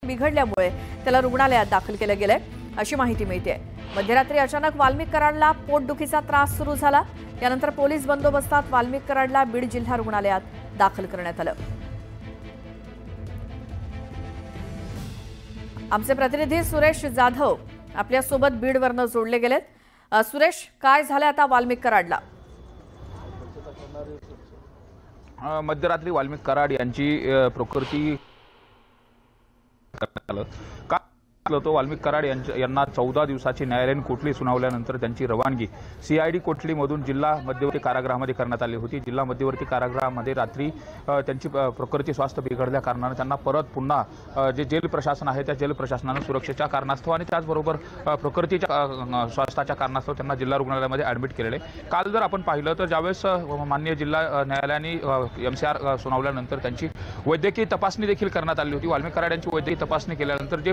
बिघडल्यामुळे त्याला रुग्णालयात दाखल केलं गेलंय अशी माहिती मिळते। मध्यरात्री अचानक वाल्मिक कराडला पोटदुखीचा त्रास सुरू झाला। यानंतर पोलीस बंदोबस्तात वाल्मिक कराडला बीड जिल्हा रुग्णालयात दाखल करण्यात आलं। आमचे प्रतिनिधी सुरेश जाधव आपल्या सोबत बीडवरनं जोडले गेलेत। सुरेश, काय झालं आता वाल्मिक कराडला? मध्यरात्री वाल्मिक कराड यांची प्रकृती तो वाल्मिक कराड यांना 14 दिवसाची न्यायालयीन कोठडी सुनावल्यानंतर त्यांची रवानगी सीआयडी कोठडीमधून जिल्हा मध्यवर्ती कारागृहामध्ये करण्यात आली होती। जिल्हा मध्यवर्ती कारागृहामध्ये रात्री त्यांची प्रकृती स्वास्थ्य बिघडल्या कारणाने त्यांना परत पुन्हा जे जेल प्रशासन आहे त्या जेल प्रशासनाने सुरक्षेच्या कारणास्तव आणि त्याचबरोबर प्रकृतीच्या स्वास्थ्याच्या कारणास्तव त्यांना जिल्हा रुग्णालयामध्ये ॲडमिट केलेले। काल जर आपण पाहिलं तर ज्यावेळेस माननीय जिल्हा न्यायालयाने MCR सुनावल्यानंतर त्यांची वैद्यकीय तपासणी देखील करण्यात आली होती। वाल्मिक कराड यांची वैद्यकीय तपासणी केल्यानंतर जे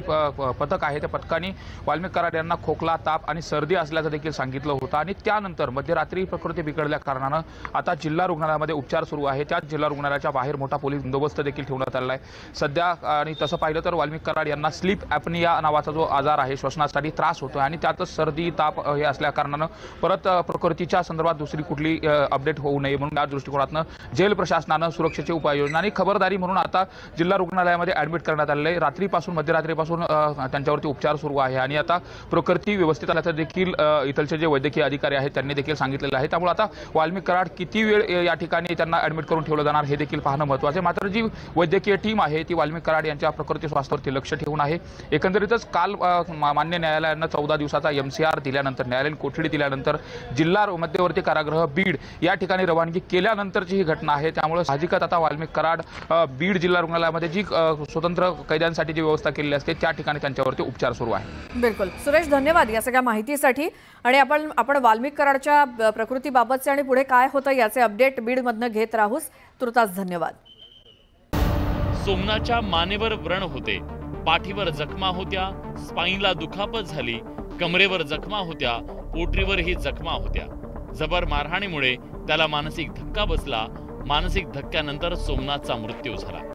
पथक आहे त्या पथकाने वाल्मिक कराड यांना खोकला, ताप आणि सर्दी असल्याचं देखील सांगितलं होतं आणि त्यानंतर मध्यरात्री प्रकृती बिघडल्या कारणानं आता जिल्हा रुग्णालयामध्ये उपचार सुरू आहे। त्याच जिल्हा रुग्णालयाच्या बाहेर मोठा पोलीस बंदोबस्त देखील ठेवण्यात आला आहे सध्या। आणि तसं पाहिलं तर वाल्मिक कराड यांना स्लीप ॲपनिया नावाचा जो आजार आहे, श्वसनासाठी त्रास होतो आणि त्यातच सर्दी, ताप हे असल्या कारणानं परत प्रकृतीच्या संदर्भात दुसरी कुठली अपडेट होऊ नये म्हणून या दृष्टिकोनातनं जेल प्रशासनानं सुरक्षेची उपाययोजना आणि खबरदारी म्हणून आता जिल्हा रुग्णालयामध्ये ॲडमिट करण्यात आलेलं आहे। रात्रीपासून मध्यरात्रीपासून त्यांच्यावरती उपचार सुरू आहे आणि आता प्रकृती व्यवस्थित आल्याचं देखील इथलचे जे वैद्यकीय अधिकारी आहेत त्यांनी देखील सांगितलेलं आहे। त्यामुळे आता वाल्मिक कराड किती वेळ या ठिकाणी त्यांना ॲडमिट करून ठेवलं जाणार हे देखील पाहणं महत्त्वाचं आहे। मात्र जी वैद्यकीय टीम आहे ती वाल्मिक कराड यांच्या प्रकृती स्वास्थ्यावरती लक्ष ठेवून आहे। एकंदरीतच काल मान्य न्यायालयानं 14 दिवसाचा MCR दिल्यानंतर, न्यायालयीन कोठडी दिल्यानंतर जिल्हा मध्यवर्ती कारागृह बीड या ठिकाणी रवानगी केल्यानंतरची ही घटना आहे। त्यामुळे साहजिकच आता वाल्मिक कराड बीड जिल्हा रुग्णालयामध्ये जी स्वतंत्र कैद्यांसाठी जी व्यवस्था केलेली असते त्या ठिकाणी त्यांच्यावरती उपचार सुरू आहे। बिलकुल सुरेश, धन्यवाद या सगळ्या माहितीसाठी। आणि आपण वाल्मिक कराडच्या प्रकृतीबाबतचे आणि पुढे काय होतं याचे अपडेट बीडमधनं घेत राहूस। तुर्तास धन्यवाद। सोमनाच्या मानेवर व्रण होते, पाठीवर जखमा होत्या, स्पाईनला दुखापत झाली, कमरेवर जखमा होत्या, पोटरीवरही जखमा होत्या। जबर मारहाणीमुळे त्याला मानसिक धक्का बसला। मानसिक धक्क्यानंतर सोमनाथचा मृत्यू झाला।